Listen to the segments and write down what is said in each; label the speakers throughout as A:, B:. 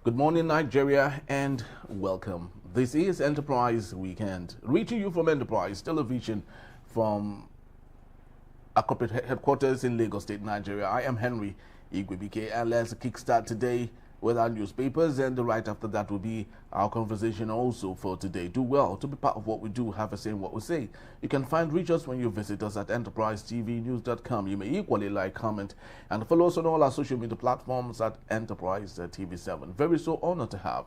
A: Good morning, Nigeria, and welcome. This is Enterprise Weekend, reaching you from Enterprise Television from our corporate headquarters in Lagos State, Nigeria. I am Henry Igwebike, and let's kickstart today with our newspapers, and right after that will be our conversation also for today. Do well to be part of what we do, have a say in what we say. You can reach us when you visit us at enterprisetvnews.com. You may equally like, comment, and follow us on all our social media platforms at Enterprise TV7. Very so honored to have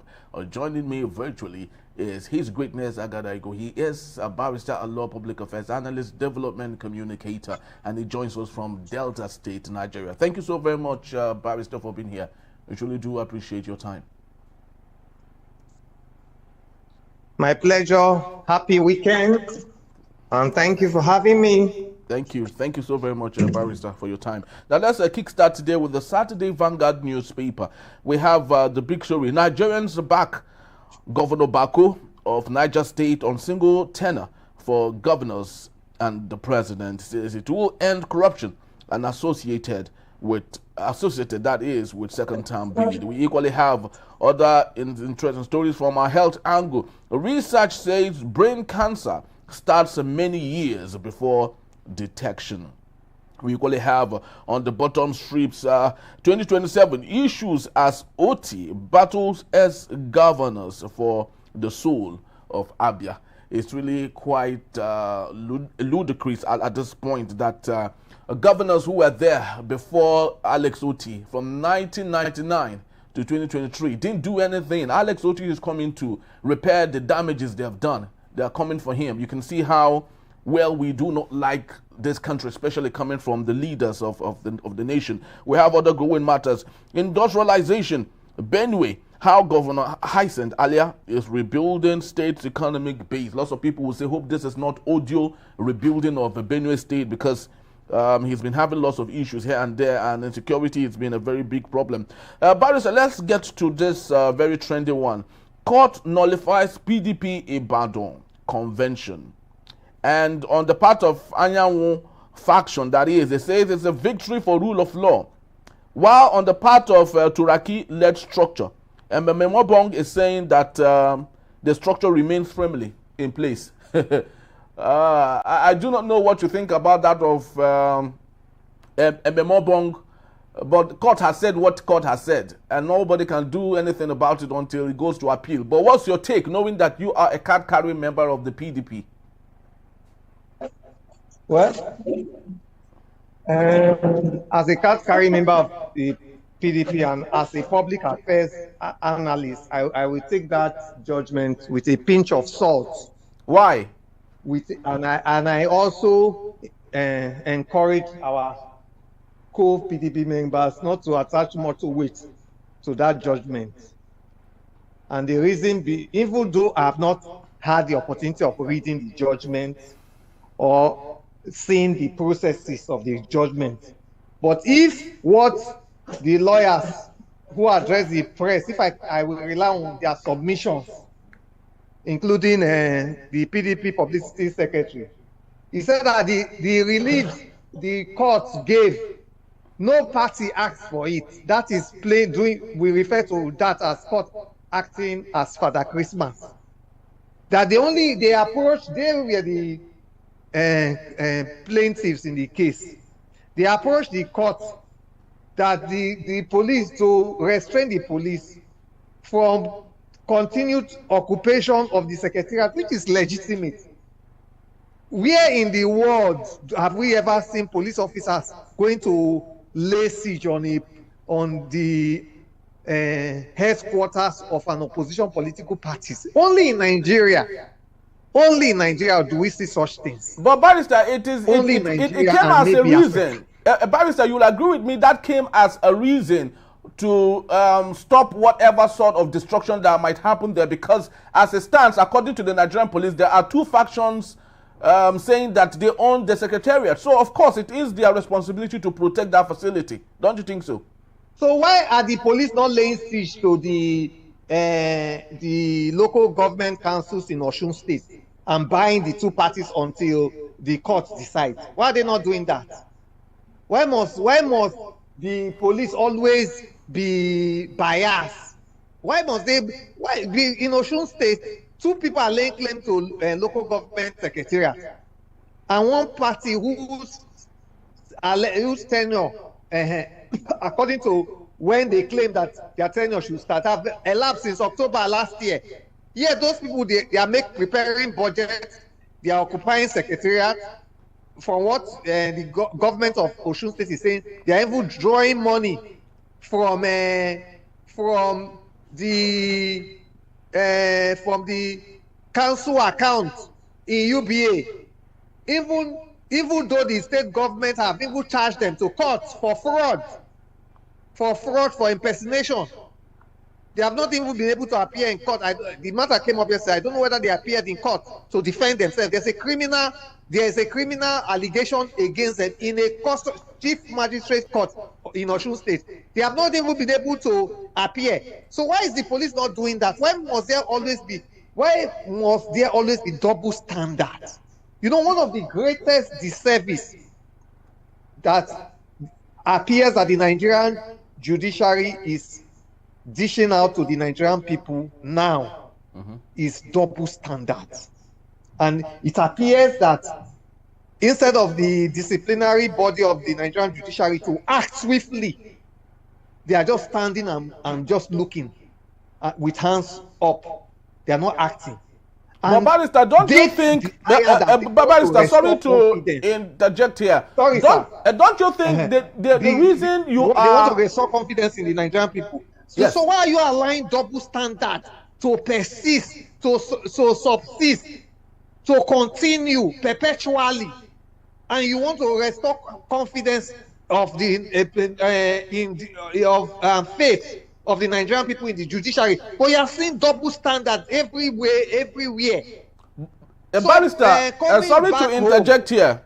A: joining me virtually is His Greatness Agadaigo. He is a barrister, a law public affairs analyst, development communicator, and he joins us from Delta State, Nigeria. Thank you so very much, barrister, for being here. We truly do appreciate your time.
B: My pleasure. Happy weekend. And thank you for having me.
A: Thank you. Thank you so very much, barrister, for your time. Now, let's kickstart today with the Saturday Vanguard newspaper. We have the big story. Nigerians back Governor Bago of Niger State on single tenure for governors and the president. Says it will end corruption and associated that is with second term bid. We equally have other interesting stories from our health angle. Research says brain cancer starts many years before detection. We equally have on the bottom strips 2027 issues as OT battles as governors for the soul of Abia. It's really quite ludicrous at this point that governors who were there before Alex Oti from 1999 to 2023 didn't do anything. Alex Oti is coming to repair the damages they have done. They are coming for him. You can see how well we do not like this country, especially coming from the leaders of the nation. We have other growing matters. Industrialization, Benue, how Governor Hyacinth Alia is rebuilding state's economic base. Lots of people will say, hope this is not audio rebuilding of the Benue state, because he's been having lots of issues here and there, and insecurity has been a very big problem. Barrister, let's get to this very trendy one. Court nullifies PDP Ibadan convention. And on the part of Anyanwu faction, that is, they say it's a victory for rule of law. While on the part of Turaki-led structure, Mmemobong is saying that the structure remains firmly in place. I do not know what you think about that of Mmemobong, but court has said what court has said, and nobody can do anything about it until it goes to appeal. But what's your take, knowing that you are a card-carrying member of the PDP?
B: Well, as a card-carrying member of the PDP and as a public affairs analyst, I will take that judgment with a pinch of salt.
A: Why?
B: And I also encourage our co-PDP members not to attach much weight to that judgment. And the reason even though I have not had the opportunity of reading the judgment or seeing the processes of the judgment, but if what the lawyers who address the press, if I will rely on their submissions, including the PDP publicity secretary, he said that the relief the court gave, no party asked for it. That is plain we refer to that as court acting as Father Christmas. That they were the plaintiffs in the case. They approached the court that the police, to restrain the police from continued occupation of the secretariat, which is legitimate. Where in the world have we ever seen police officers going to lay siege on the headquarters of an opposition political party? Only in Nigeria. Only in Nigeria do we see such things.
A: But Barrister, it came as a reason. Barrister, you'll agree with me that came as a reason to stop whatever sort of destruction that might happen there, because as it stands, according to the Nigerian police, there are two factions saying that they own the secretariat. So, of course, it is their responsibility to protect that facility. Don't you think so?
B: So why are the police not laying siege to the local government councils in Osun State and buying the two parties until the court decides? Why are they not doing that? Why must the police always be biased Why must they? Why in Osun State, 2 people are laying claim to local government secretariat, and one party whose tenure, according to when they claim that their tenure should start, have elapsed since October last year. Yeah, those people they are preparing budgets, they are occupying secretariat. From what the government of Osun State is saying, they are even drawing money from the council account in UBA. Even though the state government have even charged them to court for fraud, for impersonation, they have not even been able to appear in court. The matter came up yesterday. I don't know whether they appeared in court to defend themselves. There is a criminal allegation against them in a chief magistrate court in Osun State. They have not even been able to appear. So why is the police not doing that? Why must there always be double standards? You know, one of the greatest disservice that appears that the Nigerian judiciary is dishing out to the Nigerian people now is double standards. And it appears that instead of the disciplinary body of the Nigerian judiciary to act swiftly, they are just standing and just looking with hands up. They are not acting.
A: But Barrister, don't you think, Barrister, sorry to interject here.
B: Sorry, sir.
A: Don't you think the reason they
B: want to restore confidence in the Nigerian people?
A: Yes.
B: So why are you allowing double standard to persist, to subsist, to continue perpetually, and you want to restore confidence of the faith of the Nigerian people in the judiciary? But you are seeing double standards everywhere.
A: Barrister, sorry to interject here.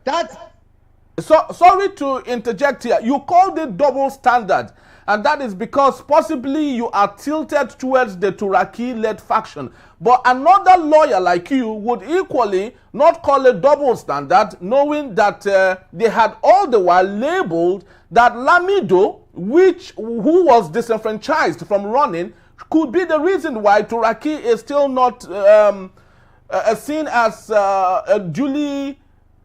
A: Sorry to interject here. You called it double standard, and that is because possibly you are tilted towards the Turaki-led faction. But another lawyer like you would equally not call it double standard, knowing that they had all the while labeled that Lamido, who was disenfranchised from running, could be the reason why Turaki is still not seen as a duly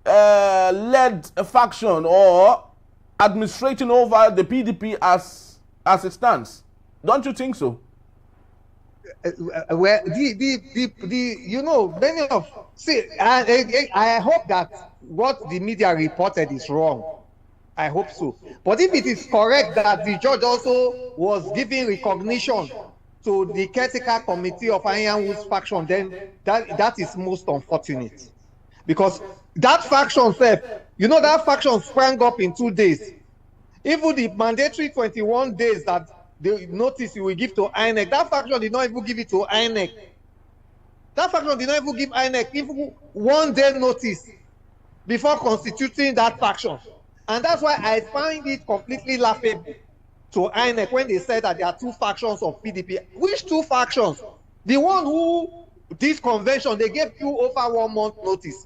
A: led faction or administrating over the PDP as it stands. Don't you think so?
B: Well, I hope that what the media reported is wrong. I hope so. But if it is correct that the judge also was giving recognition to the caretaker committee of Ironwood's faction, then that is most unfortunate. Because that faction, that faction sprang up in 2 days. Even the mandatory 21 days that the notice you will give to INEC, that faction did not even give it to INEC. That faction did not even give INEC even 1 day notice before constituting that faction. And that's why I find it completely laughable to INEC when they said that there are 2 factions of PDP. Which 2 factions? The one who, this convention, they gave you over 1 month notice.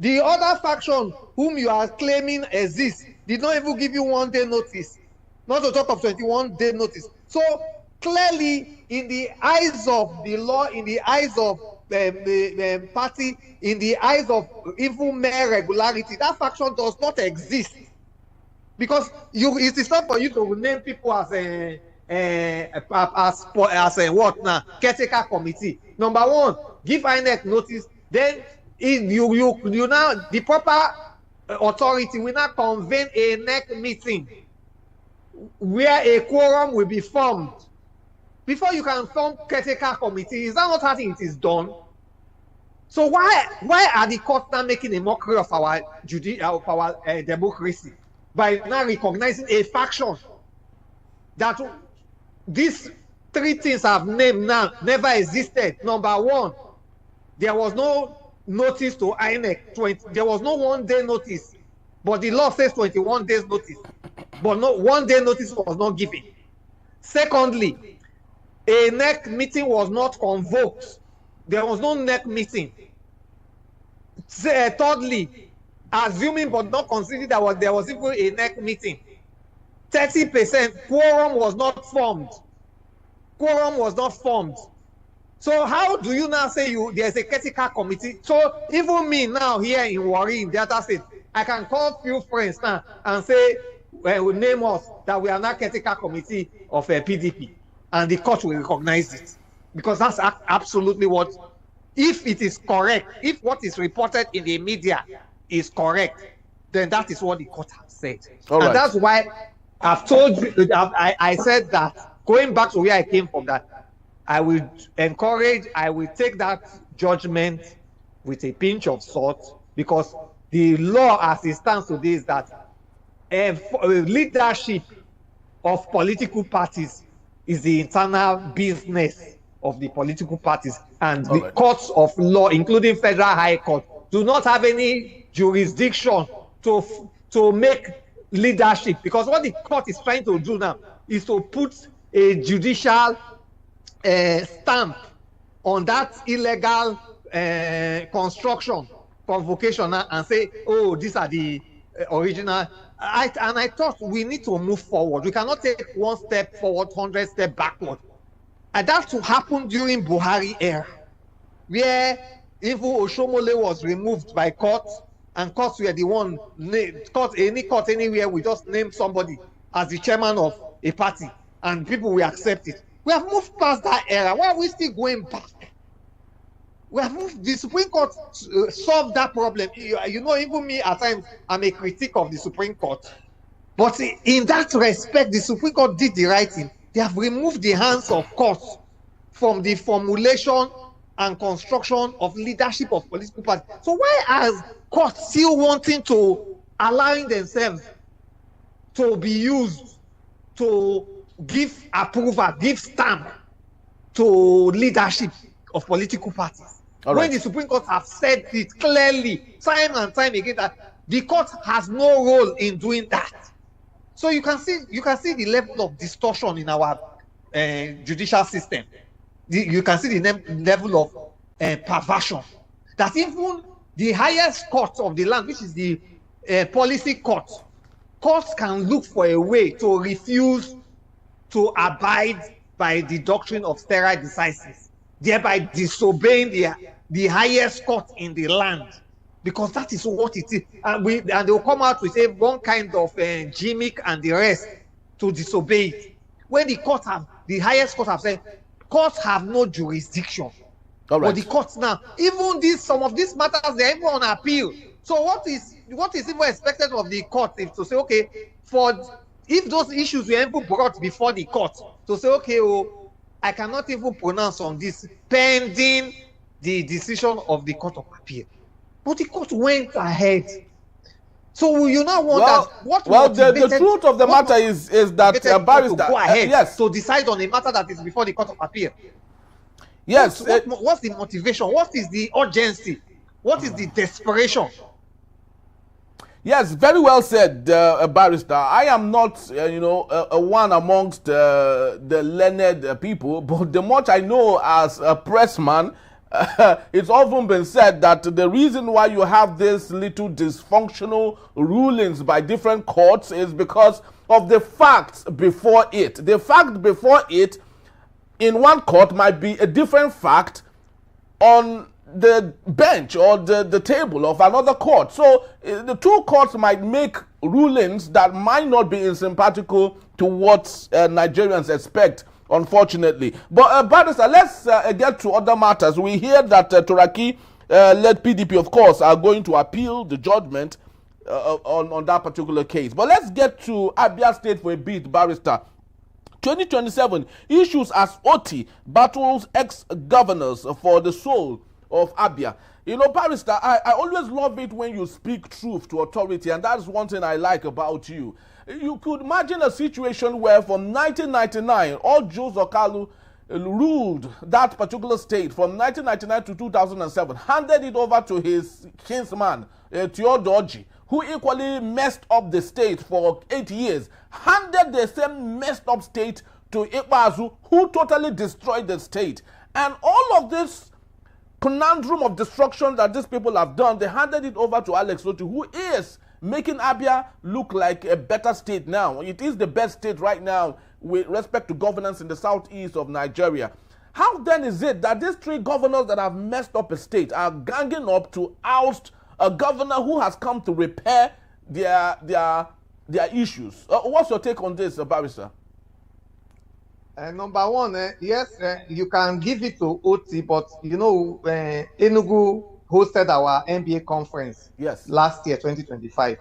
B: The other faction whom you are claiming exists did not even give you 1 day notice, not to talk of 21 day notice. So clearly, in the eyes of the law, in the eyes of the party, in the eyes of even mere regularity, that faction does not exist. Because it is not for you to name people as what now? Caretaker committee. Number 1, give INEC notice. Then you now, the proper authority will now convene a NEC meeting where a quorum will be formed before you can form caretaker committee. Is that not how it is done? So why are the courts now making a mockery of our democracy by now recognizing a faction that these 3 things I've named now never existed? Number 1, there was no notice to INEC. There was no 1 day notice, but the law says 21 days notice, but no 1 day notice was not given. Secondly, a NEC meeting was not convoked. There was no NEC meeting. Thirdly, assuming but not considering that there was even a NEC meeting, 30% quorum was not formed. quorum was not formed. So how do you now say there's a critical committee? So even me now here in Warri in Delta State, I can call few friends now and say, well, we name us that we are not critical committee of PDP, and the court will recognize it, because that's absolutely what, if it is correct, if what is reported in the media is correct, then that is what the court has said. And that's why I've told you, I said that, going back to where I came from, that I will take that judgment with a pinch of salt, because the law as it stands today is that leadership of political parties is the internal business of the political parties, and the courts of law, including Federal High Court, do not have any jurisdiction to make leadership, because what the court is trying to do now is to put a judicial stamp on that illegal construction provocation and say, oh, these are the original. I thought we need to move forward. We cannot take one step forward, 100 steps backward. And that to happen during Buhari era, where even Oshomole was removed by court, and courts were the one, any court anywhere, we just name somebody as the chairman of a party, and people will accept it. We have moved past that era. Why are we still going back? We have moved. The Supreme Court solved that problem. You know, even me at times, I'm a critic of the Supreme Court. But in that respect, the Supreme Court did the right thing. They have removed the hands of courts from the formulation and construction of leadership of political parties. So why are courts still wanting to allowing themselves to be used to give approval, give stamp to leadership of political parties? When the Supreme Court have said it clearly, time and time again, that the court has no role in doing that. So you can see the level of distortion in our judicial system. You can see the level of perversion. That even the highest court of the land, which is the policy court, courts can look for a way to refuse to abide by the doctrine of stare decisis, thereby disobeying the highest court in the land, because that is what it is. And they will come out with one kind of gimmick and the rest to disobey it. When the highest court have said, courts have no jurisdiction. But the courts now, even some of these matters, they are even on appeal. So what is even expected of the court is to say, okay, if those issues were even brought before the court, to say, okay, I cannot even pronounce on this pending the decision of the Court of Appeal. But the court went ahead. So you now want
A: the truth of the matter is that barrister
B: go ahead
A: yes,
B: to decide on a matter that is before the Court of Appeal.
A: Yes.
B: What's the motivation? What is the urgency? What is the desperation?
A: Yes, very well said, barrister. I am not, one amongst the learned people, but the much I know as a pressman, it's often been said that the reason why you have this little dysfunctional rulings by different courts is because of the facts before it. The fact before it in one court might be a different fact on the bench or the table of another court. So the two courts might make rulings that might not be insympathical to what Nigerians expect, unfortunately. But barrister, let's get to other matters. We hear that Turaki led PDP, of course, are going to appeal the judgment on that particular case. But let's get to Abia State for a bit, barrister. 2027 issues as OT battles ex-governors for the soul of Abia. You know, barrister, I always love it when you speak truth to authority, and that's one thing I like about you. You could imagine a situation where from 1999, all Joe Zokalu ruled that particular state from 1999 to 2007, handed it over to his kinsman, Theodoji, who equally messed up the state for 8 years, handed the same messed up state to Ikpeazu, who totally destroyed the state. And all of this conundrum of destruction that these people have done, they handed it over to Alex Otti, who is making Abia look like a better state now. It is the best state right now with respect to governance in the southeast of Nigeria. How then is it that these three governors that have messed up a state are ganging up to oust a governor who has come to repair their issues? What's your take on this, Barrister?
B: Number one, yes, you can give it to OT, but you know, Enugu hosted our NBA conference last year, 2025.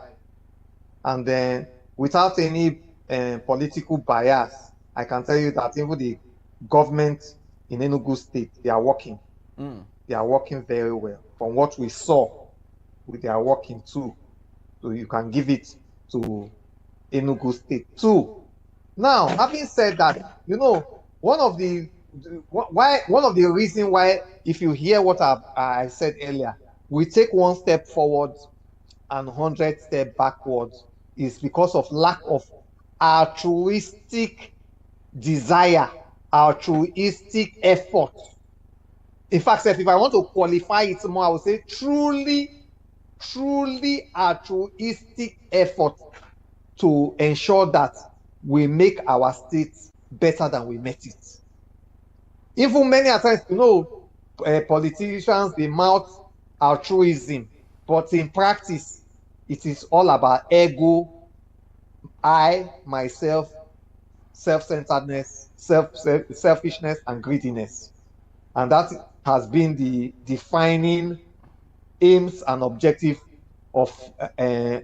B: And then without any political bias, I can tell you that even the government in Enugu State, they are working. They are working very well. From what we saw, they are working too. So you can give it to Enugu State too. Now, having said that, you know, one of the reasons why, if you hear what I said earlier, we take one step forward and 100 steps backwards is because of lack of altruistic desire, altruistic effort. In fact, if I want to qualify it more, I would say truly altruistic effort to ensure that we make our state better than we met it. Even many times, you know, politicians, they mouth altruism, but in practice, it is all about ego, I, myself, self-centeredness, selfishness, and greediness. And that has been the defining aims and objective of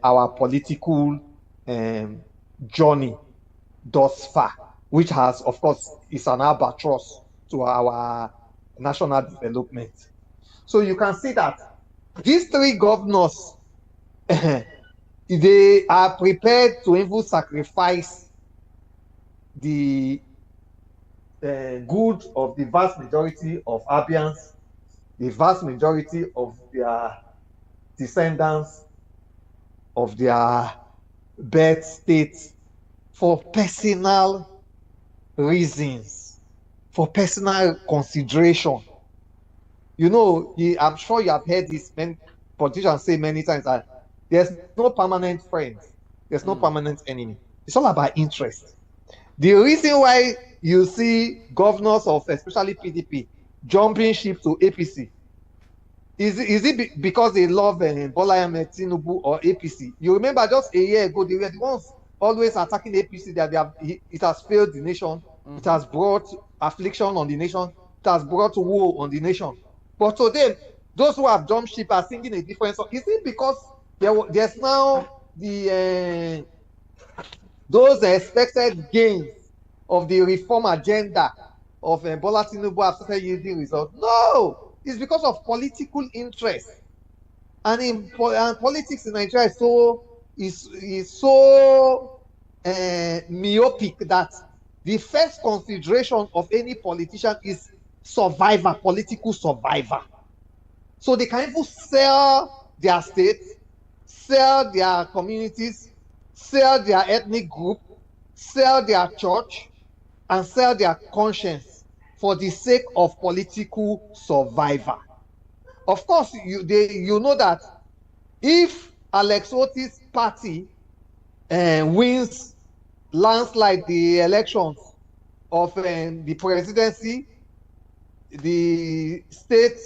B: our political journey thus far, which has, of course, is an albatross to our national development. So you can see that these three governors, they are prepared to even sacrifice the good of the vast majority of Abians, the vast majority of their descendants, of their birth states, for personal reasons, for personal consideration. You know, I'm sure you have heard this politicians say many times that there's no permanent friend, there's no permanent enemy. It's all about interest. The reason why you see governors of especially PDP jumping ship to APC, is it because they love Bola Ahmed Tinubu or APC? You remember just a year ago, they were the ones always attacking APC that it has failed the nation, it has brought affliction on the nation, it has brought woe on the nation. But today, those who have jumped ship are singing a different song. Is it because there's now those expected gains of the reform agenda of Bola Tinubu have started yielding results? No, it's because of political interest. And politics in Nigeria is so myopic that the first consideration of any politician is survivor, political survivor. So they can even sell their state, sell their communities, sell their ethnic group, sell their church, and sell their conscience for the sake of political survivor. Of course, you know that if Alex Oti's party wins landslide the elections of the presidency, the state,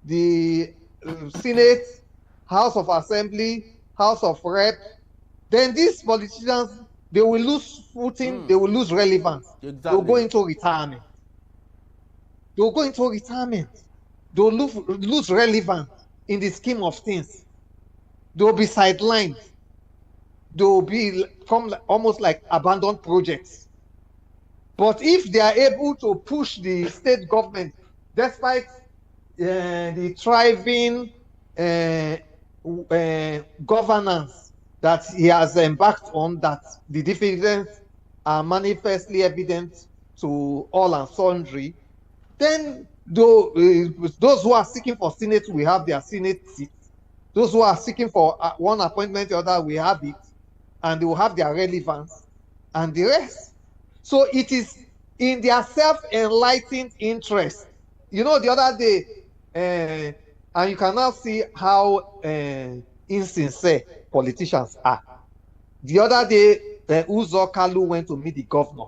B: the Senate, House of Assembly, House of Rep, then these politicians, they will lose footing, they will lose relevance.
A: Exactly.
B: They'll go into retirement. They'll lose relevance in the scheme of things. They'll be sidelined. They'll become almost like abandoned projects. But if they are able to push the state government, despite the thriving governance that he has embarked on, that the dividends are manifestly evident to all and sundry, then those who are seeking for Senate will have their Senate seats. Those who are seeking for one appointment or other will have it, and they will have their relevance and the rest. So it is in their self-enlightened interest. You know, the other day, and you can now see how insincere politicians are. The other day, Uzo Kalu went to meet the governor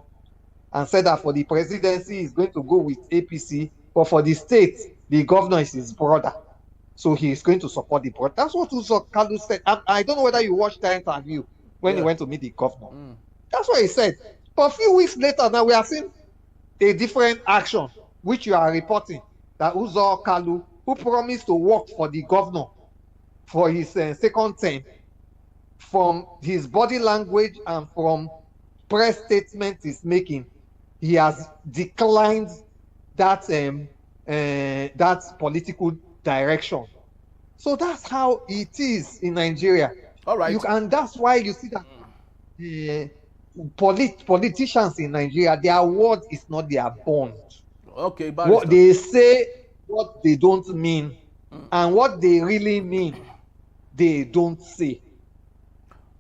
B: and said that for the presidency, he's going to go with APC, but for the state, the governor is his brother. So he's going to support the brother. That's what Uzo Kalu said. I don't know whether you watched that interview when he went to meet the governor. That's what he said. But a few weeks later, now we are seeing a different action, which you are reporting, that Uzo Kalu, who promised to work for the governor for his second term, from his body language and from press statement he's making, he has declined that that political direction. So that's how it is in Nigeria.
A: All right.
B: And that's why you see that politicians in Nigeria, their word is not their bond.
A: Okay,
B: what they say, what they don't mean, and what they really mean, they don't say.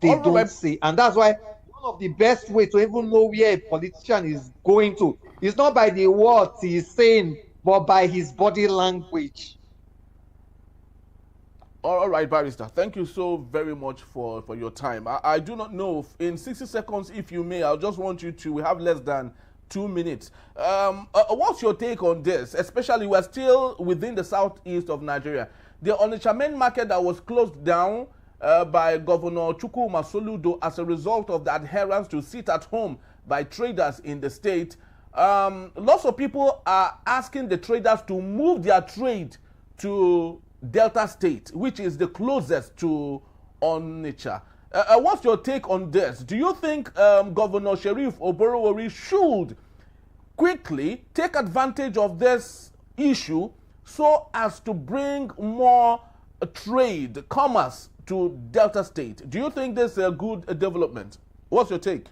B: They don't say. And that's why one of the best way to even know where a politician is going to is not by the words he is saying, but by his body language.
A: All right, Barrister. Thank you so very much for your time. I do not know, in 60 seconds, if you may, I just want you to, we have less than 2 minutes. What's your take on this? Especially, we're still within the southeast of Nigeria. The Onitsha main market that was closed down by Governor Chukwuma Soludo as a result of the adherence to sit at home by traders in the state. Lots of people are asking the traders to move their trade to Delta State, which is the closest to Onitsha. What's your take on this? Do you think Governor Sheriff Oborowori should quickly take advantage of this issue so as to bring more trade, commerce to Delta State? Do you think this is a good development? What's your take?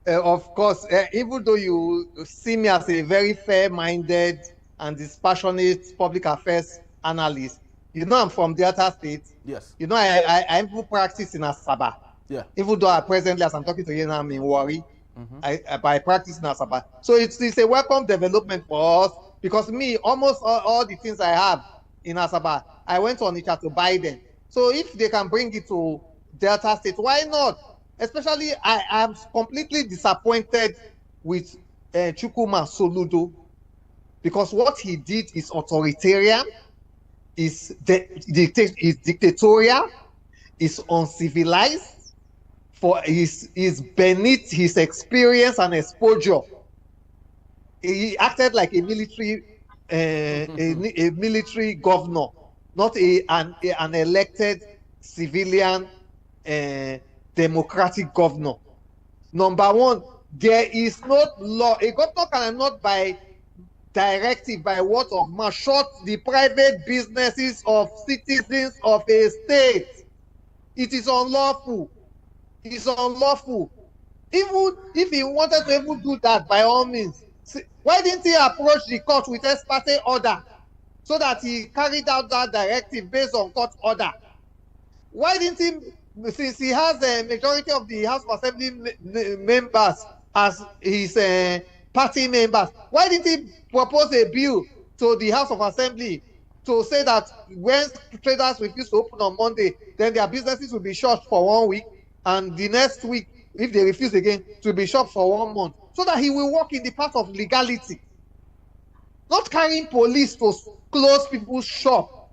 B: Of course, even though you see me as a very fair-minded and dispassionate public affairs analyst, you know I'm from Delta State.
A: Yes.
B: You know I even practice in Asaba.
A: Yeah.
B: Even though I presently, as I'm talking to you now, I'm in Warri. I practice in Asaba. So it's a welcome development for us, because me, almost all the things I have in Asaba, I went to Onitsha to buy them. So if they can bring it to Delta State, why not? Especially, I am completely disappointed with Chukwuma Soludo, because what he did is authoritarian, is dictatorial, is uncivilized, is beneath his experience and exposure. He acted like a military a military governor, not an elected civilian democratic governor. Number one, there is not law. A governor cannot, by directive, by word of mouth, shut the private businesses of citizens of a state. It is unlawful. It is unlawful. Even if he wanted to even do that, by all means, why didn't he approach the court with ex parte order so that he carried out that directive based on court order? Why didn't he, since he has a majority of the House of Assembly members as his party members, why didn't he propose a bill to the House of Assembly to say that when traders refuse to open on Monday, then their businesses will be shut for 1 week, and the next week, if they refuse again, it will be shut for 1 month, so that he will work in the path of legality, not carrying police to close people's shop.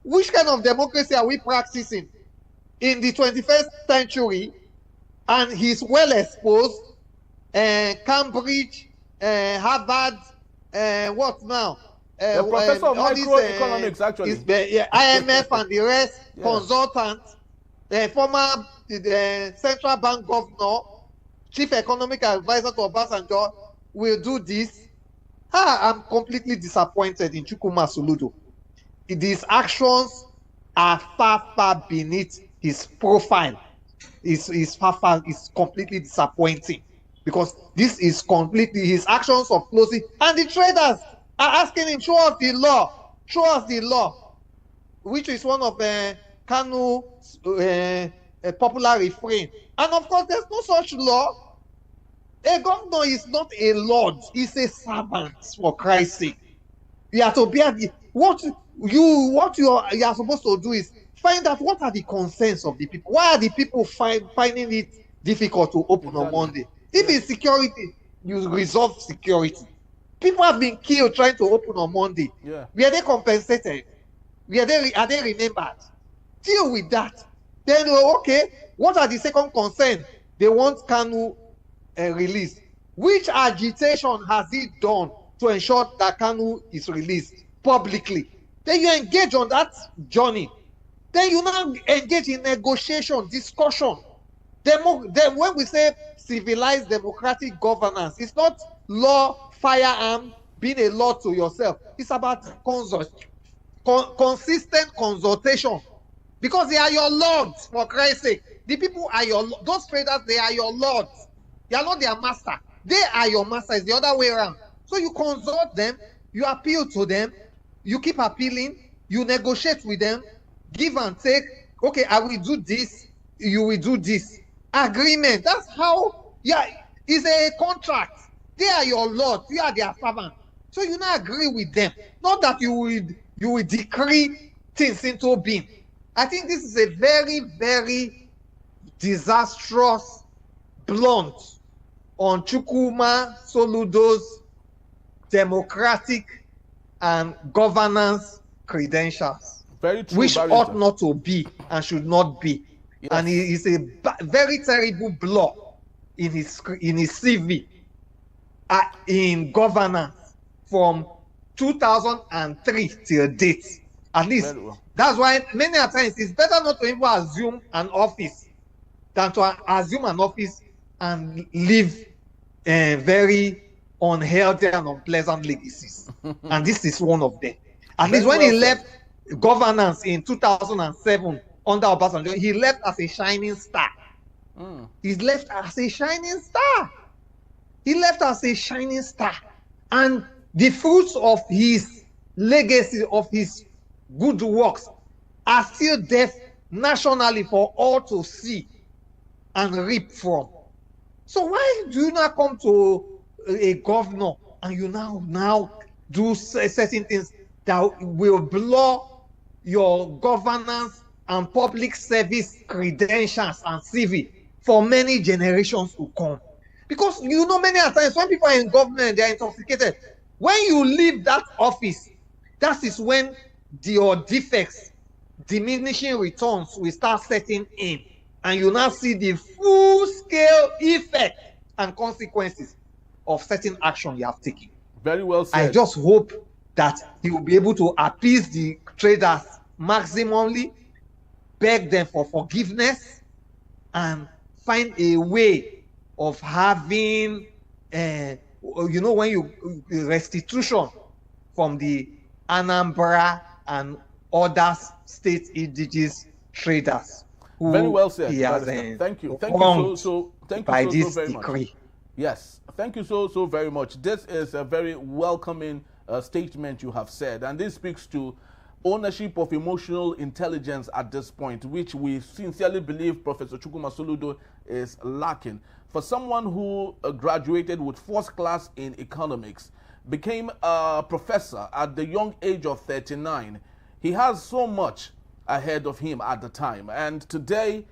B: Which kind of democracy are we practicing in the 21st century? And he's well exposed. Cambridge, Harvard, what now?
A: Professor of microeconomics, actually.
B: IMF and the rest, consultants, former central bank governor, chief economic advisor to Obasanjo, will do this. I'm completely disappointed in Chukwuma Soludo. His actions are far beneath his profile. Is completely disappointing, because this is completely his actions of closing, and the traders are asking him, show us the law, which is one of Kanu's popular refrain. And of course, there's no such law. A governor is not a lord; he's a servant, for Christ's sake. You have to bear the what you are supposed to do is find out what are the concerns of the people. Why are the people finding it difficult to open on Monday? If it's security, you resolve security. People have been killed trying to open on Monday.
A: Yeah.
B: Were they compensated? Are they remembered? Deal with that. Then, okay, what are the second concern? They want Kanu released. Which agitation has he done to ensure that Kanu is released publicly? Then you engage on that journey. Then you now engage in negotiation, discussion. Then when we say civilized democratic governance, it's not law, firearm, being a law to yourself. It's about consistent consultation. Because they are your lords, for Christ's sake. The people are those traders, they are your lords. You are not their master. They are your master. It's the other way around. So you consult them, you appeal to them, you keep appealing, you negotiate with them, give and take. Okay, I will do this, you will do this. Agreement. That's how, it's a contract. They are your lords, you are their servant. So you now agree with them. Not that you will decree things into being. I think this is a very, very disastrous blunt on Chukwuma Soludo's democratic and governance credentials.
A: Very true,
B: which
A: Barrister.
B: ought not to be and should not be. Yes. And it is a very terrible blow in his CV in governance from 2003 till date. At least that's why many times it's better not to even assume an office than to assume an office and live very unhealthy and unpleasant legacies. And this is one of them. At least when he left governance in 2007 under Obasanjo, he left as a shining star. He left as a shining star. He left as a shining star. And the fruits of his legacy, of his good works, are still there nationally for all to see and reap from. So why do you not come to a governor and you now do certain things that will blow your governance and public service credentials and CV for many generations to come? Because you know many times when people are in government, they are intoxicated. When you leave that office, that is when your defects, diminishing returns will start setting in. And you now see the full-scale effect and consequences of certain action you have taken.
A: Very well said.
B: I just hope that he will be able to appease the traders maximally, beg them for forgiveness, and find a way of having, when you restitution from the Anambra and other state indigenous traders.
A: Very well said. Thank you. Thank you so very much. Yes, thank you so very much. This is a very welcoming statement you have said, and this speaks to ownership of emotional intelligence at this point, which we sincerely believe Professor Chukwuma Soludo is lacking. For someone who graduated with first class in economics, became a professor at the young age of 39, he has so much ahead of him at the time. And today,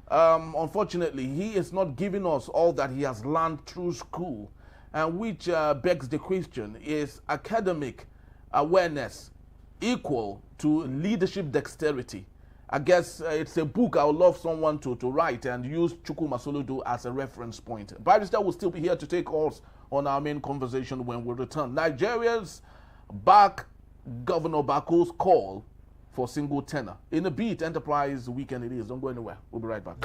A: unfortunately, he is not giving us all that he has learned through school, and which begs the question, is academic awareness equal to leadership dexterity? I guess it's a book I would love someone to write and use Chukwuma Soludo as a reference point. Barrister will still be here to take us on our main conversation when we return. Nigerians back Governor Bago's call for single tenor. In a beat, Enterprise Weekend it is. Don't go anywhere. We'll be right back.